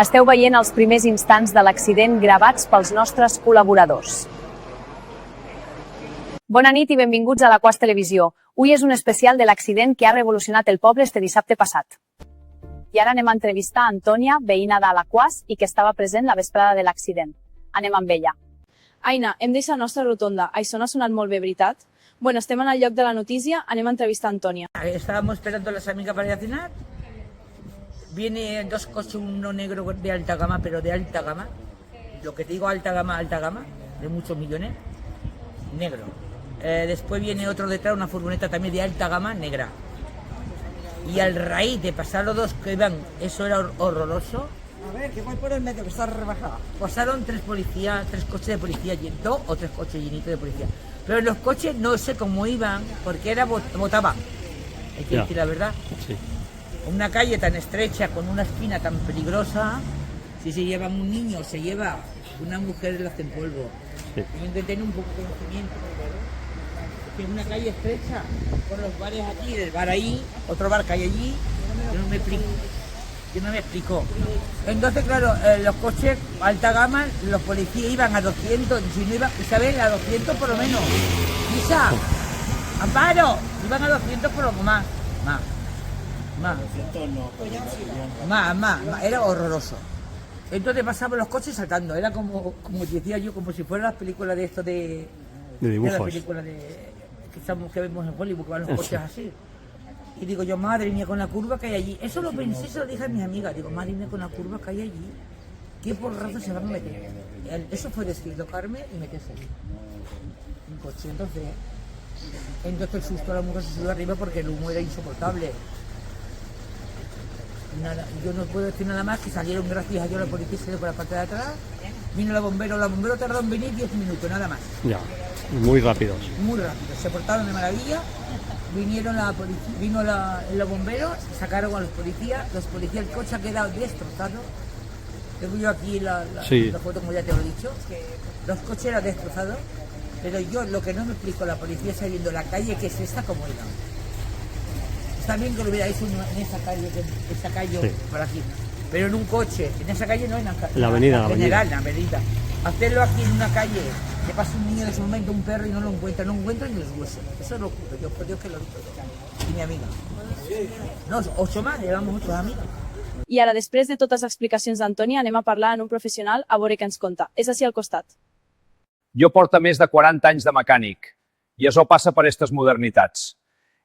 Esteu veient els primers instants de l'accident gravats pels nostres col·laboradors. Bona nit i benvinguts a l'Aquàs Televisió. Avui és un especial de l'accident que ha revolucionat el poble este dissabte passat. I ara anem a entrevistar Antònia, veïna de l'Aquàs i que estava present la vesprada de l'accident. Anem amb ella. Aina, hem deixat la nostra rotonda. Això no ha sonat molt bé, veritat? Bueno, estem en el lloc de la notícia, anem a entrevistar a Antònia. Estábamos esperando a las amigas para ir a cenar. Viene dos coches, uno negro de alta gama, pero de alta gama. Lo que te digo, alta gama, de muchos millones, negro. Después viene otro detrás, una furgoneta también de alta gama, negra. Y al raíz de pasar los dos que iban, eso era horroroso. A ver, que voy por el medio, que está rebajada. Pasaron tres policías, tres coches de policía, dos o tres coches llenitos de policía. Pero los coches no sé cómo iban, porque era botaba. Hay que decir la verdad. Sí. Una calle tan estrecha, con una esquina tan peligrosa, si se lleva un niño, se lleva una mujer, la hace en polvo. Sí. Tienen que tener un poco de conocimiento. Que es una calle estrecha, con los bares aquí, el bar ahí, otro bar que hay allí, que no me explicó. Entonces, claro, los coches alta gama, los policías iban a 200, si no iban, Isabel, a 200 por lo menos. Isa, Amparo, iban a 200 por lo más. Era horroroso. Entonces pasaban los coches saltando, era como decía yo, como si fueran las películas de esto de dibujos. De las películas que vemos en Hollywood, que van los coches así. Y digo yo, madre mía, con la curva que hay allí. Eso lo pensé, se lo dije a mis amigas. Digo, madre mía, con la curva que hay allí, ¿qué porrazo se van a meter? Eso fue decidido, Carmen, y meterse allí. Un coche, entonces el susto a la mujer se subió arriba porque el humo era insoportable. Nada, yo no puedo decir nada más, que salieron gracias a Dios la policía, salió por la parte de atrás, vino la bombero tardó en venir 10 minutos, nada más. Ya, muy rápidos. Muy rápido, se portaron de maravilla, vinieron la policía, vino los bomberos, sacaron a los policías, el coche ha quedado destrozado. Tengo yo aquí la foto, como ya te lo he dicho, los coches eran destrozados, pero yo lo que no me explico, la policía saliendo de la calle, que es esta, como iba. Está bien que lo hubierais en esa calle sí, por aquí, pero en un coche, en esa calle no, en la avenida general, la avenida. Hacerlo aquí en una calle, que pasa un niño en ese momento, un perro y no encuentra ni los huesos. Eso lo juro yo, por Dios que lo he visto todo. Y mi amiga. No, 8 más, llevamos 8 amigas. I ara, després de totes les explicacions d'Antònia, anem a parlar amb un professional a veure què ens conta. És així al costat. Jo porto més de 40 anys de mecànic i això passa per aquestes modernitats.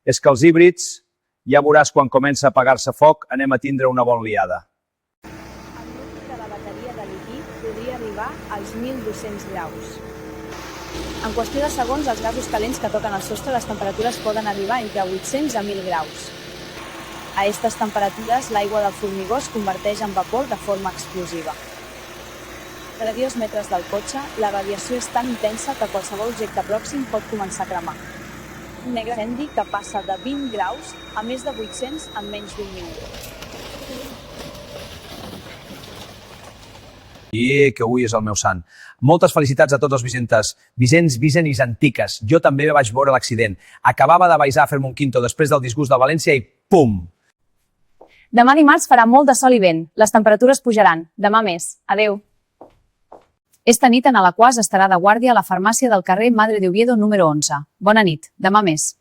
És que els híbrids, ja veuràs quan comença a apagar-se foc, anem a tindre una bona liada. El nucli de la bateria de liti podria arribar als 1.200 graus. En qüestió de segons, els gasos calents que toquen el sostre, les temperatures poden arribar entre 800 a 1.000 graus. A aquestes temperatures, l'aigua del formigó es converteix en vapor de forma explosiva. A 2 metres del cotxe, la radiació és tan intensa que qualsevol objecte pròxim pot començar a cremar. Un negre incendi que passa de 20 graus a més de 800 en menys d'un minut. I que avui és el meu sant. Moltes felicitats a tots els vicentis antiques. Jo també vaig veure l'accident. Acabava de baixar a fer-me un quinto després del disgust de València i pum! Demà dimarts farà molt de sol i vent. Les temperatures pujaran. Demà més. Adeu. Esta nit en l'Aquàs estarà de guàrdia a la farmàcia del carrer Madre de Oviedo número 11. Bona nit. Demà més.